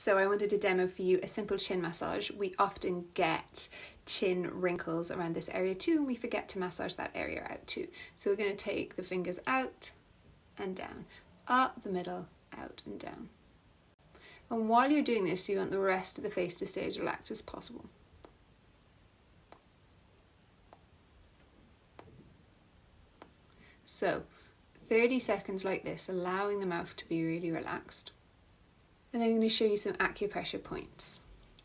So I wanted to demo for you a simple chin massage. We often get chin wrinkles around this area too, and we forget to massage that area out too. So we're going to take the fingers out and down, up the middle, out and down. And while you're doing this, you want the rest of the face to stay as relaxed as possible. So 30 seconds like this, allowing the mouth to be really relaxed. And then I'm going to show you some acupressure points.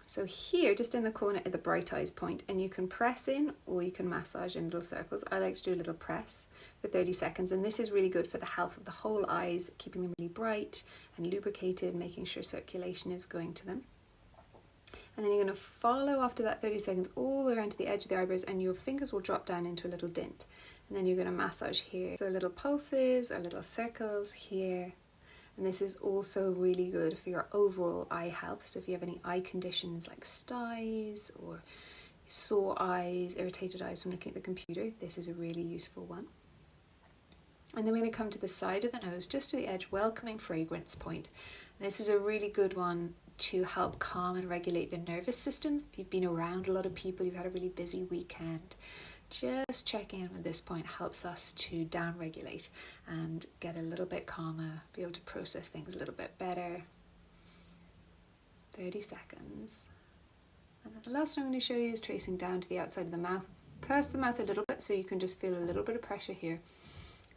So here, just in the corner at the bright eyes point, and you can press in or you can massage in little circles. I like to do a little press for 30 seconds, and this is really good for the health of the whole eyes, keeping them really bright and lubricated, making sure circulation is going to them. And then you're going to follow after that 30 seconds all the way around to the edge of the eyebrows, and your fingers will drop down into a little dent. And then you're going to massage here. So little pulses or little circles here. And this is also really good for your overall eye health. So if you have any eye conditions like styes or sore eyes, irritated eyes from looking at the computer, this is a really useful one. And then we're going to come to the side of the nose, just to the edge, welcoming fragrance point. This is a really good one to help calm and regulate the nervous system. If you've been around a lot of people, you've had a really busy weekend, just checking in at this point helps us to down-regulate and get a little bit calmer, be able to process things a little bit better. 30 seconds. And then the last one I'm going to show you is tracing down to the outside of the mouth. Purse the mouth a little bit so you can just feel a little bit of pressure here.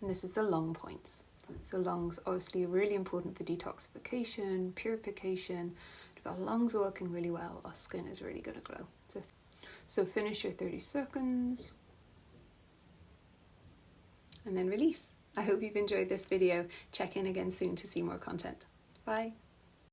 And this is the long points. So lungs obviously really important for detoxification, purification. If our lungs are working really well, our skin is really going to glow. So finish your 30 seconds and then release. I hope you've enjoyed this video. Check in again soon to see more content. Bye.